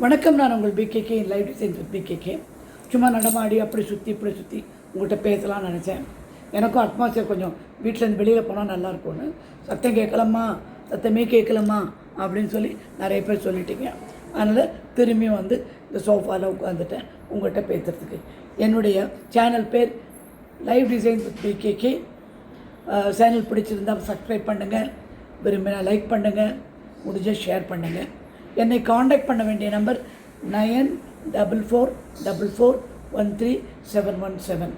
வணக்கம். நான் உங்கள் PKK live designs with PKK. சும்மா நடமாடி அப்படி சுற்றி இப்படி சுற்றி உங்கள்கிட்ட பேசலாம்னு நினச்சேன். எனக்கும் அட்மாஸ்பியர் கொஞ்சம் வீட்டிலேருந்து வெளியில் போனால் நல்லாயிருக்கும்னு. சத்தம் கேட்கலாமா, சத்தமே கேட்கலாமா அப்படின்னு சொல்லி நிறைய பேர் சொல்லிட்டீங்க. அதனால் திரும்பியும் வந்து இந்த சோஃபாவில் உட்காந்துட்டேன் உங்கள்கிட்ட பேசுகிறதுக்கு. என்னுடைய சேனல் பேர் live designs with PKK. Channel பிடிச்சிருந்தால் சப்ஸ்கிரைப் பண்ணுங்கள், விரும்பினா லைக் பண்ணுங்கள், முடிஞ்சால் ஷேர் பண்ணுங்கள். என்னை காண்டாக்ட் பண்ண வேண்டிய நம்பர் 9444137717.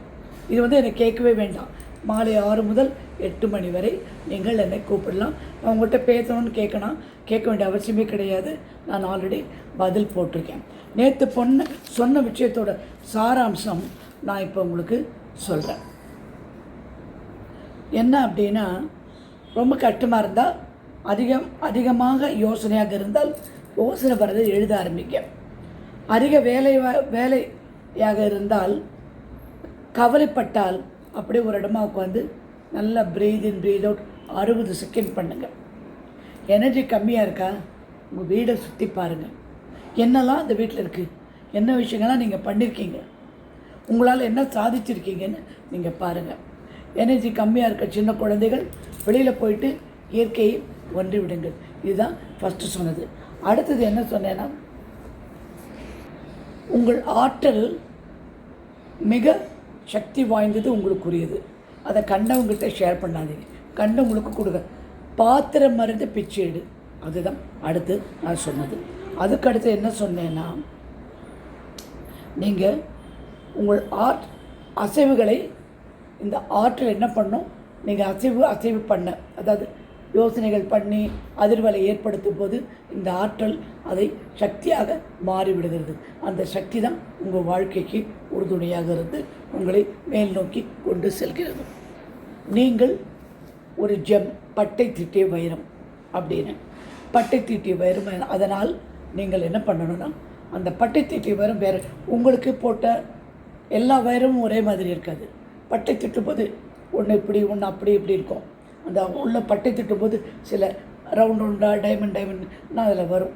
இது வந்து என்னை கேட்கவே வேண்டாம். மாலை 6 முதல் 8 மணி வரை நீங்கள் என்னை கூப்பிடலாம். நான் உங்கள்கிட்ட பேசணும்னு கேட்க வேண்டிய அவசியமே கிடையாது. நான் ஆல்ரெடி பதில் போட்டிருக்கேன். நேற்று சொன்ன விஷயத்தோட சாராம்சம் நான் இப்போ உங்களுக்கு சொல்கிறேன். என்ன அப்படின்னா, ரொம்ப கஷ்டமாக இருந்தால், அதிகமாக யோசனையாக இருந்தால் யோசனை வர்றதை எழுத ஆரம்பிக்க. அதிக வேலையாக இருந்தால், கவலைப்பட்டால் அப்படியே ஒரு இடமா உட்காந்து நல்லா breath in breathe out 60 second பண்ணுங்கள். எனர்ஜி கம்மியாக இருக்கா, உங்கள் வீடை சுற்றி பாருங்கள். என்னெல்லாம் அந்த வீட்டில் இருக்குது, என்ன விஷயங்கள்லாம் நீங்கள் பண்ணியிருக்கீங்க, உங்களால் என்ன சாதிச்சிருக்கீங்கன்னு நீங்கள் பாருங்கள். எனர்ஜி கம்மியாக இருக்க சின்ன குழந்தைகள் வெளியில் போயிட்டு இயற்கையை ஒன்றி விடுங்கள். இதுதான் ஃபஸ்ட்டு சொன்னது. அடுத்தது என்ன சொன்னேன்னா, உங்கள் ஆற்றல் மிக சக்தி வாய்ந்தது, உங்களுக்குரியது. அதை கண்டவங்ககிட்ட ஷேர் பண்ணாதீங்க, கண்டவங்களுக்கு கொடுங்க. பாத்திரம் மருந்து பிச்சை எடு, அதுதான் அடுத்து நான் சொன்னது. அதுக்கடுத்து என்ன சொன்னேன்னா, நீங்கள் உங்கள் அசைவுகளை, இந்த ஆற்றல் என்ன பண்ணும், நீங்கள் அசைவு பண்ண, அதாவது யோசனைகள் பண்ணி அதிர்வலை ஏற்படுத்தும் போது இந்த ஆற்றல் அதை சக்தியாக மாறிவிடுகிறது. அந்த சக்தி தான் உங்கள் வாழ்க்கைக்கு உறுதுணையாக இருந்து உங்களை மேல் நோக்கி கொண்டு செல்கிறது. நீங்கள் ஒரு பட்டை தீட்டிய வைரம் அப்படின்னு, பட்டை தீட்டிய வைரம். அதனால் நீங்கள் என்ன பண்ணணும்னா, அந்த பட்டை தீட்டிய வைரம் வேறு, உங்களுக்கு போட்ட எல்லா வைரமும் ஒரே மாதிரி இருக்காது. பட்டை தீட்டும் போது ஒன்று இப்படி ஒன்று அப்படி இப்படி இருக்கும். அந்த உள்ள பட்டை திட்டும்போது சில ரவுண்டாக டைமண்ட் அதில் வரும்.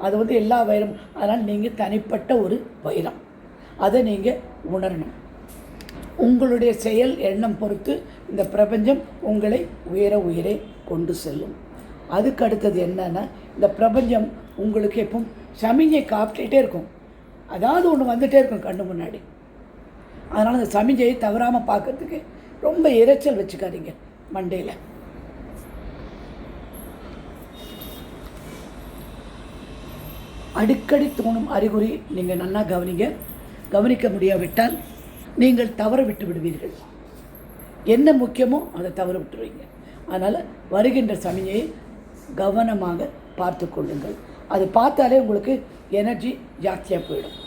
அது வந்து எல்லா வைரம். அதனால் நீங்கள் தனிப்பட்ட ஒரு வைரம், அதை நீங்கள் உணரணும். உங்களுடைய செயல் எண்ணம் பொறுத்து இந்த பிரபஞ்சம் உங்களை உயரே கொண்டு செல்லும். அதுக்கு அடுத்தது என்னென்னா, இந்த பிரபஞ்சம் உங்களுக்கு எப்பவும் சமிஞ்சை காப்பிட்டே இருக்கும். அதாவது ஒன்று வந்துகிட்டே இருக்கும் கண்ணு முன்னாடி. அதனால் அந்த சமிஞ்சையை தவறாமல் பார்க்கறதுக்கு ரொம்ப இரைச்சல் வச்சுக்காதீங்க மண்டையில். அடிக்கடி தோணும் அறிகுறி நீங்கள் நல்லா கவனிக்க முடியாவிட்டால் நீங்கள் தவற விட்டு விடுவீர்கள். என்ன முக்கியமோ அதை தவற விட்டுருவீங்க. அதனால் வருகின்ற சமயம் கவனமாக பார்த்து கொள்ளுங்கள். அது பார்த்தாலே உங்களுக்கு எனர்ஜி ஜாஸ்தியாக போயிடும்.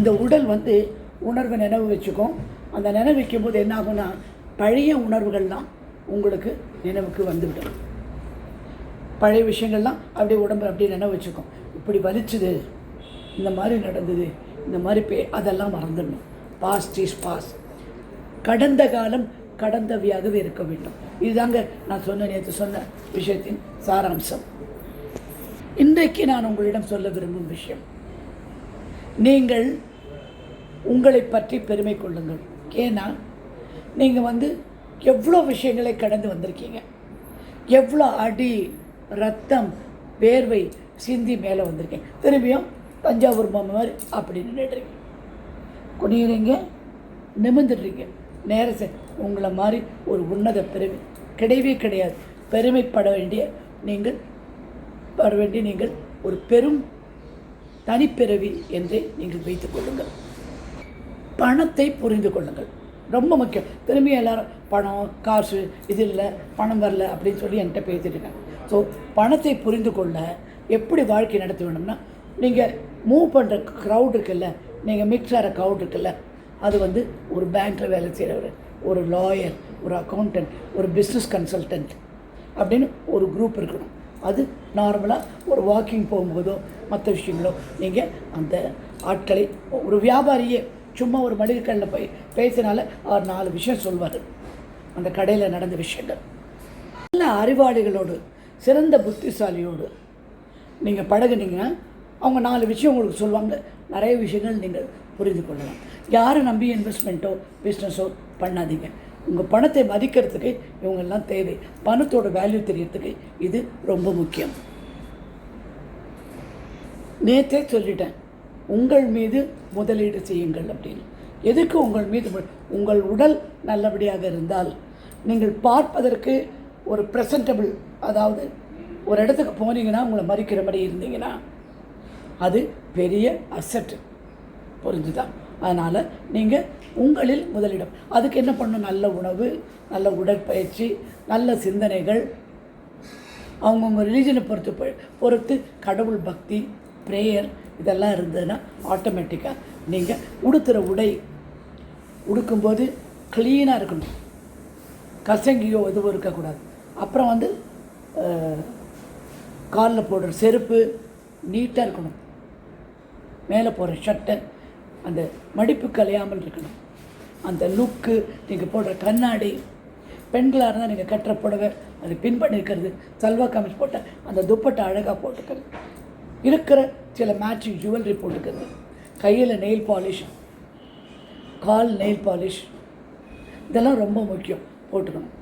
இந்த உடல் வந்து உணர்வை நினைவு வச்சுக்கும். அந்த நினைவு வைக்கும்போது என்ன ஆகும்னா, பழைய உணர்வுகள்லாம் உங்களுக்கு நினைவுக்கு வந்துவிடும். பழைய விஷயங்கள்லாம் அப்படியே உடம்பு அப்படியே நினைவு வச்சுக்கும். இப்படி வலிச்சுது, இந்த மாதிரி நடந்தது, இந்த மாதிரி அதெல்லாம் மறந்துடணும். Past is past. கடந்த காலம் கடந்தவையாகவே இருக்க வேண்டும். இதுதாங்க நான் நேற்று சொன்ன விஷயத்தின் சாராம்சம். இன்றைக்கு நான் உங்களிடம் சொல்ல விரும்பும் விஷயம், நீங்கள் உங்களை பற்றி பெருமை கொள்ளுங்கள். ஏன்னா நீங்கள் வந்து எவ்வளோ விஷயங்களை கடந்து வந்திருக்கீங்க. எவ்வளோ அடி, ரத்தம், வேர்வை சிந்தி மேலே வந்திருக்கேன். திரும்பியும் தஞ்சாவூர் பொம்மை மாதிரி அப்படி நின்றுடுறீங்க, குனியுறீங்க, நிமிர்ந்துடுறீங்க. நேரம் உங்களை மாதிரி ஒரு உன்னத பெருமை கிடையவே கிடையாது. பெருமைப்பட வேண்டிய நீங்கள் ஒரு பெரும் தனிப்பிறவி என்றே நீங்கள் வைத்துக் கொள்ளுங்கள். பணத்தை புரிந்து கொள்ளுங்கள், ரொம்ப முக்கியம். திரும்பி எல்லோரும் பணம், காசு, இது இல்லை, பணம் வரல அப்படின்னு சொல்லி என்கிட்ட பேசிட்டு இருக்காங்க. ஸோ பணத்தை புரிந்து கொள்ள எப்படி வாழ்க்கை நடத்த வேணும்னா, நீங்கள் மூவ் பண்ணுற க்ரௌட் இருக்குல்ல, நீங்கள் மிக்ஸ் ஆகிற க்ரௌட் இருக்குல்ல, அது வந்து ஒரு பேங்க்கில் வேலை செய்கிறவர், ஒரு லாயர், ஒரு அக்கௌண்டன்ட், ஒரு பிஸ்னஸ் கன்சல்டன்ட் அப்படின்னு ஒரு குரூப் இருக்கணும். அது நார்மலாக ஒரு வாக்கிங் போகும்போதோ மற்ற விஷயங்களோ நீங்கள் அந்த ஆட்களை, ஒரு வியாபாரியே சும்மா ஒரு மளிகை கடையில் போய் பேசினால அவர் 4 விஷயம் சொல்வார், அந்த கடையில் நடந்த விஷயங்கள். நல்ல அறிவாளிகளோடு, சிறந்த புத்திசாலியோடு நீங்கள் பழகுனீங்கன்னா அவங்க 4 விஷயம் உங்களுக்கு சொல்லுவாங்க. நிறைய விஷயங்கள் நீங்கள் புரிந்து கொள்ளலாம். யாரை நம்பி இன்வெஸ்ட்மெண்ட்டோ பிஸ்னஸோ பண்ணாதீங்க. உங்கள் பணத்தை மதிக்கிறதுக்கு இவங்கெல்லாம் தேவை. பணத்தோட வேல்யூ தெரியறதுக்கு இது ரொம்ப முக்கியம். நேற்றே சொல்லிட்டேன், உங்கள் மீது முதலீடு செய்யுங்கள் அப்படின்னு. எதுக்கு உங்கள் மீது? உங்கள் உடல் நல்லபடியாக இருந்தால், நீங்கள் பார்ப்பதற்கு ஒரு ப்ரெசன்டபிள், அதாவது ஒரு இடத்துக்கு போனீங்கன்னா உங்களை மதிக்கிற மாதிரி இருந்தீங்கன்னா அது பெரிய அசெட்டு. புரிஞ்சுதான்? அதனால் நீங்கள் உங்களில் முதலிடம். அதுக்கு என்ன பண்ணணும்? நல்ல உணவு, நல்ல உடற்பயிற்சி, நல்ல சிந்தனைகள், அவங்கவுங்க ரிலீஜனை பொறுத்து கடவுள் பக்தி, ப்ரேயர் இதெல்லாம் இருந்ததுன்னா ஆட்டோமேட்டிக்காக நீங்கள் உடுத்துகிற உடை உடுக்கும்போது க்ளீனாக இருக்கணும். கசங்கியோ எதுவும் இருக்கக்கூடாது. அப்புறம் வந்து காலில் போடுற செருப்பு நீட்டாக இருக்கணும். மேலே போடுற ஷர்ட்டை அந்த மடிப்பு கலையாமல் இருக்கணும். அந்த லுக்கு, நீங்கள் போடுற கண்ணாடி, பெண்களாக இருந்தால் நீங்கள் கட்டுற புடவை அது பின்பண்ணி இருக்கிறது, சல்வா கமிஸ் போட்ட அந்த துப்பட்டை அழகாக போட்டுக்கிறது, இருக்கிற சில மேட்சிங் ஜுவல்லரி போட்டுக்கிறது, கையில் நெயில் பாலிஷ், கால் நெயில் பாலிஷ், இதெல்லாம் ரொம்ப முக்கியம் போட்டுக்கணும்.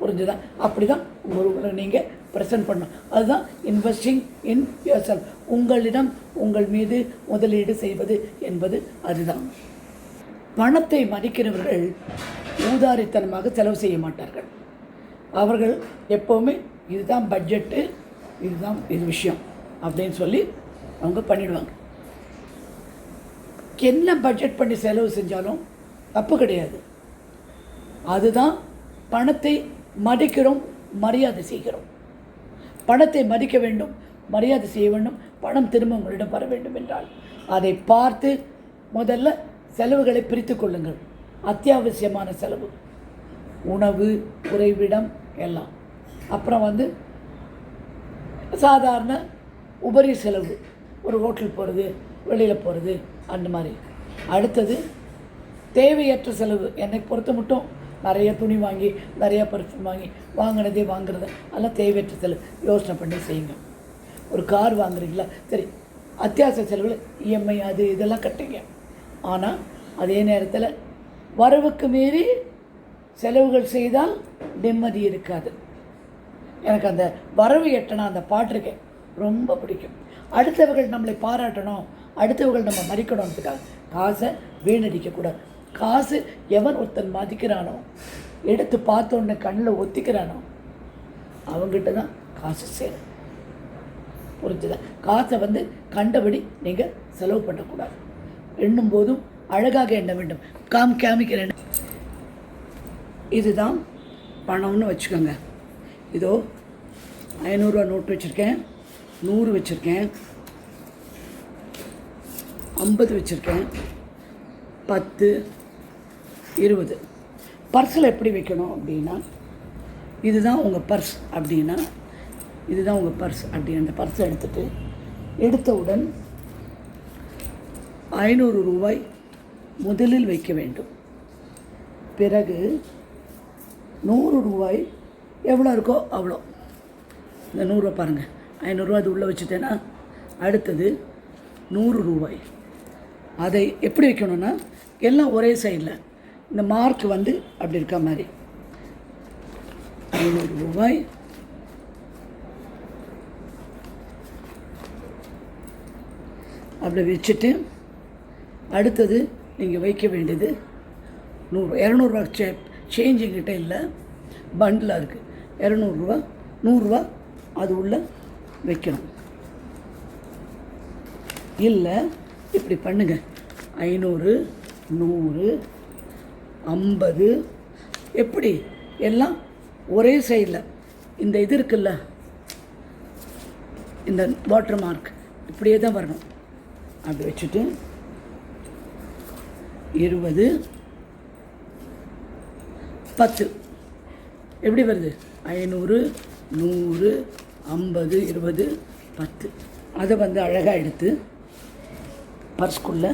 புரிஞ்சுதா? அப்படி தான் உங்களை நீங்கள் ப்ரெசென்ட் பண்ணணும். அதுதான் இன்வெஸ்டிங் இன் யுவர். உங்களிடம் உங்கள் மீது முதலீடு செய்வது என்பது அதுதான். பணத்தை மதிக்கிறவர்கள் ஊதாரித்தனமாக செலவு செய்ய மாட்டார்கள். அவர்கள் எப்போவுமே இதுதான் பட்ஜெட்டு, இதுதான் இது விஷயம் அப்படின்னு சொல்லி அவங்க பண்ணிடுவாங்க. என்ன பட்ஜெட் பண்ணி செலவு செஞ்சாலும் தப்பு கிடையாது. அதுதான் பணத்தை மதிக்கிறோம், மரியாதை செய்கிறோம். பணத்தை மதிக்க வேண்டும், மரியாதை செய்ய வேண்டும், பணம் திரும்ப உங்களிடம் வர வேண்டும் என்றால் அதை பார்த்து முதல்ல செலவுகளை பிரித்து கொள்ளுங்கள். அத்தியாவசியமான செலவு, உணவு, உறைவிடம் எல்லாம். அப்புறம் வந்து சாதாரண உபரி செலவு, ஒரு ஹோட்டல் போகிறது, வெளியில் போகிறது, அந்த மாதிரி. அடுத்தது தேவையற்ற செலவு. என்னை பொறுத்த மட்டும் நிறைய துணி வாங்கி, நிறையா பர்ஃப்யூம் வாங்கி வாங்கினதே வாங்குறது அதெல்லாம் தேவையற்ற செலவு. யோசனை பண்ணி செய்யுங்க. ஒரு கார் வாங்குறீங்களா, சரி, அத்தியாவசிய செலவில் இஎம்ஐ அது இதெல்லாம் கட்டுங்க. ஆனால் அதே நேரத்தில் வரவுக்கு மீறி செலவுகள் செய்தால் நிம்மதி இருக்காது. எனக்கு அந்த வரவு எட்டனா அந்த பாட்டுருக்கு ரொம்ப பிடிக்கும். அடுத்தவர்கள் நம்மளை பாராட்டணும், அடுத்தவர்கள் நம்ம மதிக்கணுன்றதுக்காக காசை வீணடிக்கக்கூடாது. காசு எவன் ஒருத்தன் மதிக்கிறானோ, எடுத்து பார்த்தோன்னே கண்ணில் ஒத்திக்கிறானோ அவங்ககிட்ட தான் காசு சேரும். புரிஞ்சுதா? காசை வந்து கண்டபடி நீங்கள் செலவு பண்ணக்கூடாது. எண்ணும் போதும் அழகாக எண்ண வேண்டும். காமிக்கிறேன். இதுதான் பணம்னு வச்சுக்கோங்க. இதோ 500 ரூபா நோட்டு வச்சுருக்கேன், 100 வச்சுருக்கேன், 50 வச்சுருக்கேன், 10, 20. பர்ஸில் எப்படி வைக்கணும் அப்படின்னா, இதுதான் உங்கள் பர்ஸ் அப்படின்னா, இதுதான் உங்கள் பர்ஸ் அப்படி அந்த பர்ஸை எடுத்தவுடன் 500 ரூபாய் முதலில் வைக்க வேண்டும். பிறகு 100 ரூபாய் எவ்வளோ இருக்கோ அவ்வளோ. இந்த 100 ரூபா பாருங்கள், 500 ரூபா அது உள்ளே வச்சுட்டேன்னா அடுத்தது 100 ரூபாய். அதை எப்படி வைக்கணும்னா, எல்லாம் ஒரே சைடில் இந்த மார்க் வந்து அப்படி இருக்க மாதிரி 500 ரூபாய். அப்படி வச்சுட்டு அடுத்தது நீங்கள் வைக்க வேண்டியது 100. 200 ரூபா சேஞ்ச் எங்கிட்ட இல்லை, பண்டிலாக இருக்குது. 200 ரூபா, 100 ரூபா அது உள்ளே வைக்கணும். இல்லை இப்படி பண்ணுங்க, 500, 100, 50 எப்படி எல்லாம் ஒரே சைடில் இந்த இது இருக்குல்ல, இந்த வாட்டர் மார்க் இப்படியே தான் வரணும். அப்படி வச்சுட்டு 20, 10 எப்படி வருது? 500, 100, 50, 20, 10. அதை வந்து அழகாக எடுத்து பர்ஸ்குள்ளே,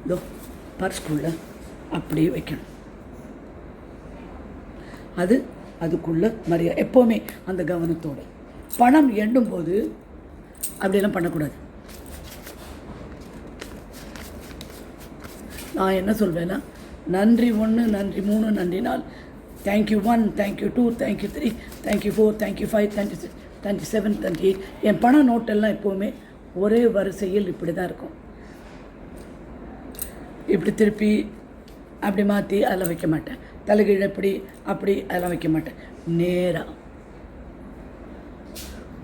இதோ பர்ஸ்குள்ளே அப்படியே வைக்கணும். அதுக்குள்ளே மரியாதை எப்போவுமே அந்த கவனத்தோடு. பணம் எண்ணும்போது அப்படியெல்லாம் பண்ணக்கூடாது. நான் என்ன சொல்வேன்னா, நன்றி 1, நன்றி 3, நன்றி 4, thank you 1, thank you 2, thank you 3, thank you 4, thank you 5, thank you 6, thank you 7, thank you 8. என் பண நோட்டெல்லாம் எப்போவுமே ஒரே வரிசையில் இப்படி தான் இருக்கும். இப்படி திருப்பி அப்படி மாற்றி அதில் வைக்க மாட்டேன். தலைகீழ் எப்படி அப்படி அதெல்லாம் வைக்க மாட்டேன். நேராக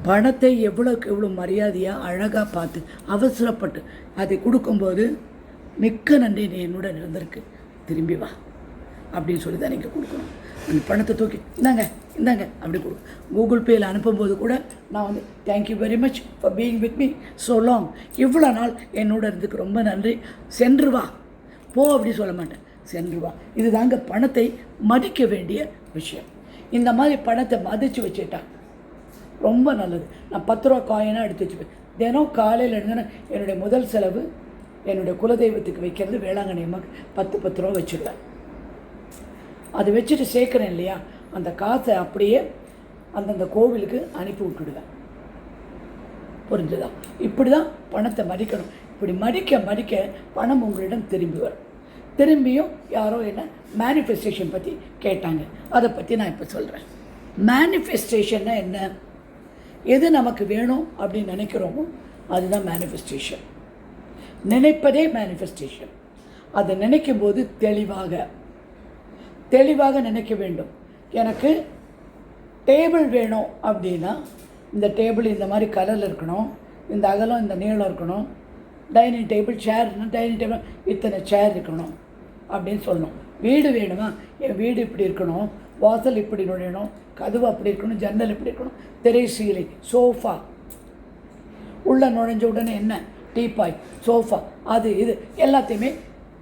பணத்தை எவ்வளோக்கு எவ்வளோ மரியாதையாக அழகாக பார்த்து அவசரப்பட்டு அதை கொடுக்கும்போது, மிக்க நன்றி, நீ என்னுடன் இருந்திருக்கு, திரும்பி வா அப்படின்னு சொல்லி தான் நீங்கள் கொடுக்கணும். அந்த பணத்தை தூக்கி இந்தாங்க அப்படி கொடுக்கும். கூகுள் பேயில் அனுப்பும்போது கூட நான் வந்து thank you very much for being with me so long, இவ்வளோ நாள் என்னோட இருந்துக்கு ரொம்ப நன்றி, சென்று வா போ அப்படி சொல்ல மாட்டேன், சென்று வா. இது தாங்க பணத்தை மதிக்க வேண்டிய விஷயம். இந்த மாதிரி பணத்தை மதித்து வச்சுட்டா ரொம்ப நல்லது. நான் 10 ரூபா காயினாக எடுத்து வச்சுப்பேன். தினம் காலையில் எழுந்தேன்னா என்னுடைய முதல் செலவு என்னுடைய குலதெய்வத்துக்கு வைக்கிறது வேளாங்கண்ணி அம்மாவுக்கு 10 ரூபா வச்சுடுவேன். அது வச்சுட்டு சேர்க்குறேன் இல்லையா, அந்த காசை அப்படியே அந்தந்த கோவிலுக்கு அனுப்பி விட்டுடுவேன். புரிஞ்சுதா? இப்படி தான் பணத்தை மதிக்கணும். இப்படி மதிக்க பணம் உங்களிடம் திரும்பி வரும். திரும்பியும் யாரோ என்ன மேனிஃபெஸ்டேஷன் பற்றி கேட்டாங்க, அதை பற்றி நான் இப்போ சொல்கிறேன். மேனிஃபெஸ்டேஷன்னா என்ன? எது நமக்கு வேணும் அப்படின்னு நினைக்கிறோமோ அதுதான் மேனிஃபெஸ்டேஷன். நினைப்பதே மேனிஃபெஸ்டேஷன். அதை நினைக்கும் போது தெளிவாக நினைக்க வேண்டும். எனக்கு டேபிள் வேணும் அப்படின்னா, இந்த டேபிள் இந்த மாதிரி கலரில் இருக்கணும், இந்த அகலம் இந்த நீளம் இருக்கணும், டைனிங் டேபிள் சேர்னா டைனிங் டேபிள் இத்தனை சேர் இருக்கணும் அப்படின்னு சொல்லணும். வீடு வேணுமா, என் வீடு இப்படி இருக்கணும், வாசல் இப்படி நுழையணும், கதவு அப்படி இருக்கணும், ஜன்னல் இப்படி இருக்கணும், திரை சீலை, சோஃபா, உள்ள நுழைஞ்ச உடனே என்ன டீப்பாய், சோஃபா, அது இது எல்லாத்தையுமே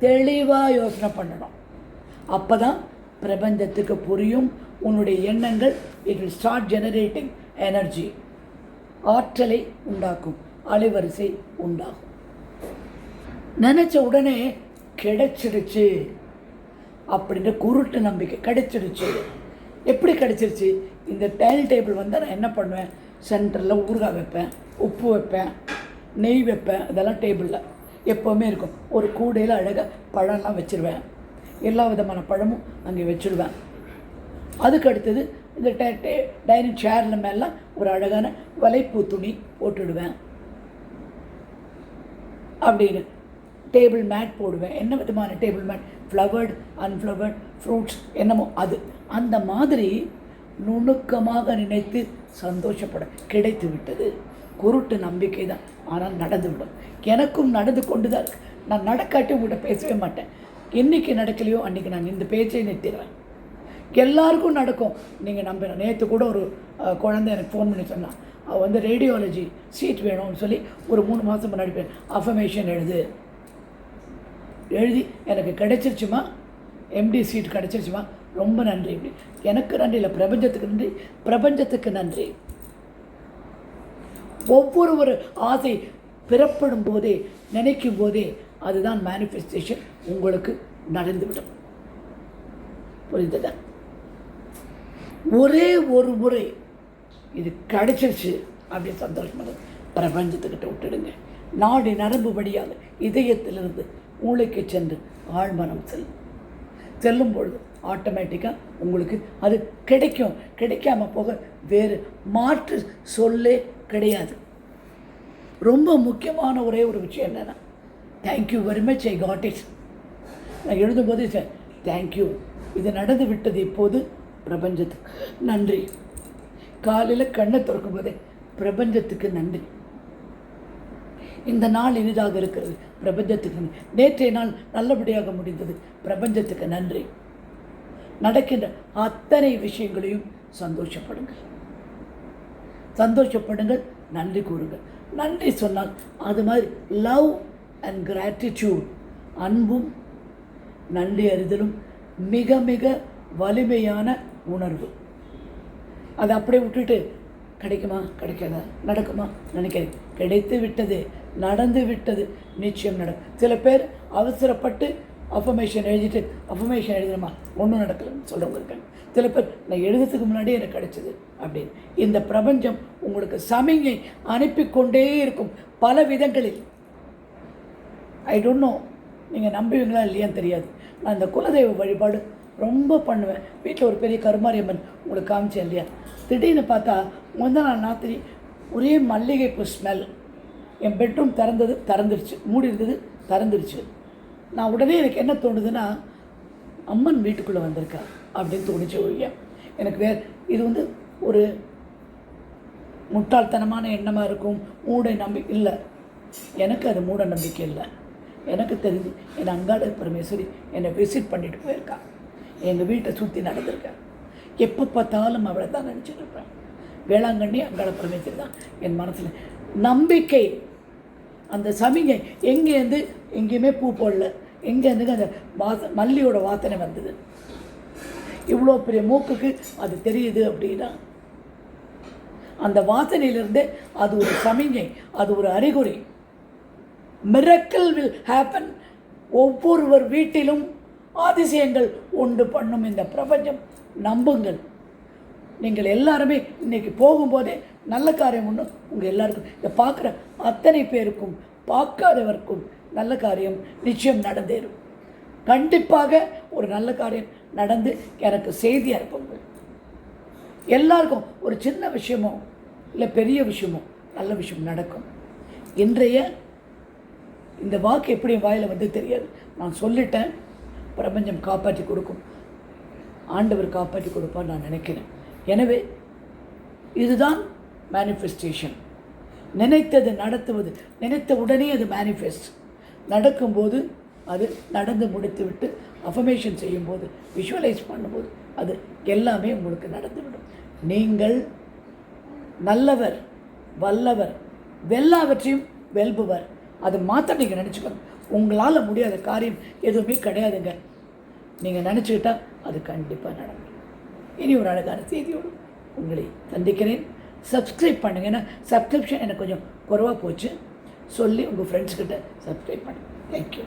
தெளிவாக யோசனை பண்ணணும். அப்போ தான் பிரபஞ்சத்துக்கு புரியும். உன்னுடைய எண்ணங்கள் it will start generating energy, ஆற்றலை உண்டாக்கும், அலைவரிசை உண்டாகும். நினச்ச உடனே கிடைச்சிடுச்சு அப்படின்ற குருட்டு நம்பிக்கை. கிடைச்சிடுச்சு. எப்படி கிடைச்சிருச்சு? இந்த டைனிங் டேபிள் வந்தால் நான் என்ன பண்ணுவேன், சென்டரில் ஊறுகாய் வைப்பேன், உப்பு வைப்பேன், நெய் வைப்பேன், இதெல்லாம் டேபிளில் எப்போவுமே இருக்கும். ஒரு கூடையில் அழகாக பழம்லாம் வச்சுருவேன், எல்லா விதமான பழமும் அங்கே வச்சுடுவேன். அதுக்கு அடுத்தது இந்த டைனிங் சேரில் மேலாம் ஒரு அழகான வலைப்பூ துணி போட்டுடுவேன். அப்படின்னு டேபிள் மேட் போடுவேன். என்ன விதமான டேபிள் மேட், ஃப்ளவர்டு, அன்ஃப்ளவர்டு, ஃப்ரூட்ஸ் என்னமோ அது. அந்த மாதிரி நுணுக்கமாக நினைத்து சந்தோஷப்பட கிடைத்து விட்டது. குருட்டு நம்பிக்கை தான், ஆனால் நடந்துவிடும். எனக்கும் நடந்து கொண்டு தான் இருக்கு. நான் நடக்காட்டி உங்கள்கிட்ட பேசவே மாட்டேன். என்றைக்கு நடக்கலையோ அன்றைக்கி நான் இந்த பேச்சை நிறுத்திடுவேன். எல்லாருக்கும் நடக்கும். நீங்கள் நம்ப, நேற்று கூட ஒரு குழந்தை எனக்கு ஃபோன் பண்ணி சொன்னான், அவள் வந்து ரேடியாலஜி சீட் வேணும்னு சொல்லி ஒரு 3 மாதம் முன்னாடி அஃபர்மேஷன் எழுதி எனக்கு கிடைச்சிருச்சுமா, எம்டி சீட் கிடச்சிருச்சுமா, ரொம்ப நன்றி. இப்படி எனக்கு நன்றி இல்லை, பிரபஞ்சத்துக்கு நன்றி, பிரபஞ்சத்துக்கு நன்றி. ஒவ்வொரு ஆசை பிறப்படும் போதே, நினைக்கும் போதே அதுதான் மேனிஃபெஸ்டேஷன் உங்களுக்கு நடந்துவிடும். புரிந்ததா? ஒரே ஒரு முறை இது கிடைச்சிருச்சு அப்படின்னு சந்தோஷமாக பிரபஞ்சத்துக்கிட்ட விட்டுடுங்க. நாடி நரம்பு வழியாக இதயத்திலிருந்து மூளைக்கு சென்று ஆழ்மனம் செல்லும் பொழுது ஆட்டோமேட்டிக்காக உங்களுக்கு அது கிடைக்கும். கிடைக்காம போக வேறு மாற்று சொல்லே கிடையாது. ரொம்ப முக்கியமான ஒரே ஒரு விஷயம் என்னென்னா, thank you very much, I got it. நான் எழுதும்போது தேங்க்யூ, இது நடந்து விட்டது, இப்போது பிரபஞ்சத்துக்கு நன்றி. காலையில் கண்ணை திறக்கும் போதே பிரபஞ்சத்துக்கு நன்றி. இந்த நாள் இனிதாக இருக்கிறது, பிரபஞ்சத்துக்கு நன்றி. நேற்றைய நாள் நல்லபடியாக முடிந்தது, பிரபஞ்சத்துக்கு நன்றி. நடக்கின்ற அத்தனை விஷயங்களையும் சந்தோஷப்படுங்கள், நன்றி கூறுங்கள். நன்றி சொன்னால் அது மாதிரி லவ் அண்ட் கிராட்டிடியூட், அன்பும் நன்றி அறிதலும் மிக மிக வலிமையான உணர்வு. அதை அப்படியே விட்டுட்டு கிடைக்குமா கிடைக்காதா, நடக்குமா நினைக்காது, கிடைத்து விட்டது, நடந்து விட்டது, நிச்சயம் நடக்கும். சில பேர் அவசரப்பட்டு அஃபர்மேஷன் எழுதினமா ஒன்றும் நடக்கலைன்னு சொல்கிறவங்க இருக்காங்க. சில பேர் நான் எழுதுறதுக்கு முன்னாடியே எனக்கு கிடைச்சிது அப்படின்னு. இந்த பிரபஞ்சம் உங்களுக்கு சமிகை அனுப்பி கொண்டே இருக்கும் பல விதங்களில். ஐ டோன்ட் நோ நீங்கள் நம்புவீங்களா இல்லையான்னு தெரியாது. நான் இந்த குலதெய்வ வழிபாடு ரொம்ப பண்ணுவேன். வீட்டில் ஒரு பெரிய கருமாரியம்மன் உங்களுக்கு காமிச்சேன் இல்லையா, திடீர்னு பார்த்தா முந்தா நாள் ராத்திரி ஒரே மல்லிகைப்பூ ஸ்மெல். என் பெட்ரூம் திறந்துருச்சு, மூடி இருந்தது, திறந்துருச்சு. நான் உடனே எனக்கு என்ன தோணுதுன்னா, அம்மன் வீட்டுக்குள்ளே வந்திருக்கா அப்படின்னு தோணுச்சு. ஒழிய எனக்கு இது வந்து ஒரு முட்டாள்தனமான எண்ணமாக இருக்கும், மூட நம்பிக்கை இல்லை. எனக்கு அது மூட நம்பிக்கை இல்லை. எனக்கு தெரிஞ்சு என் அங்காள பரமேஸ்வரி என்னை விசிட் பண்ணிட்டு போயிருக்கா. எங்கள் வீட்டை சுற்றி நடந்திருக்கேன். எப்போ பார்த்தாலும் அவளை தான் நினச்சிட்டு இருப்பேன். வேளாங்கண்ணி அங்காள பரமேஸ்வரி தான் என் மனசில் நம்பிக்கை. அந்த சமிகை எங்கேருந்து எங்கேயுமே பூ போடல, எங்கேருந்து அந்த மல்லியோட வாசனை வந்தது. இவ்வளோ பெரிய மூக்குக்கு அது தெரியுது அப்படின்னா அந்த வாசனையிலிருந்தே அது ஒரு சமிகை, அது ஒரு அறிகுறி. Miracle will happen. ஒவ்வொருவர் வீட்டிலும் அதிசயங்கள் உண்டு பண்ணும் இந்த பிரபஞ்சம். நம்புங்கள். நீங்கள் எல்லாருமே இன்றைக்கி போகும்போதே நல்ல காரியம் ஒன்று உங்கள் எல்லாருக்கும், இதை பார்க்குற அத்தனை பேருக்கும் பார்க்காதவருக்கும் நல்ல காரியம் நிச்சயம் நடந்தேறும். கண்டிப்பாக ஒரு நல்ல காரியம் நடந்து எனக்கு செய்தி அனுப்புங்க. எல்லாருக்கும் ஒரு சின்ன விஷயமோ இல்லை பெரிய விஷயமோ நல்ல விஷயம் நடக்கும். இன்றைய இந்த வாக்கு எப்படி வாயில் வந்து தெரியாது. நான் சொல்லிட்டேன், பிரபஞ்சம் காப்பாற்றி கொடுக்கும், ஆண்டவர் காப்பாற்றி கொடுப்பான்னு நான் நினைக்கிறேன். எனவே இதுதான் மேனிஃபெஸ்டேஷன். நினைத்தது நடத்துவது. நினைத்த உடனே அது மேனிஃபெஸ்ட். நடக்கும்போது அது நடந்து முடித்து விட்டு அஃபர்மேஷன் செய்யும்போது, விஷுவலைஸ் பண்ணும்போது அது எல்லாமே உங்களுக்கு நடந்துவிடும். நீங்கள் நல்லவர், வல்லவர், எல்லாவற்றையும் வெல்பவர். அதை மாற்ற நீங்கள் நினச்சிக்கோங்க. உங்களால் முடியாத காரியம் எதுவுமே கிடையாதுங்க. நீங்கள் நினச்சிக்கிட்டா அது கண்டிப்பாக நடக்கும். இனி ஒரு அழகான செய்தியோடு உங்களை சந்திக்கிறேன். சப்ஸ்கிரைப் பண்ணுங்கள். ஏன்னா சப்ஸ்கிரிப்ஷன் எனக்கு கொஞ்சம் குறைவாக போச்சு. சொல்லி உங்கள் ஃப்ரெண்ட்ஸ்கிட்ட சப்ஸ்கிரைப் பண்ணுங்கள். தேங்க்யூ.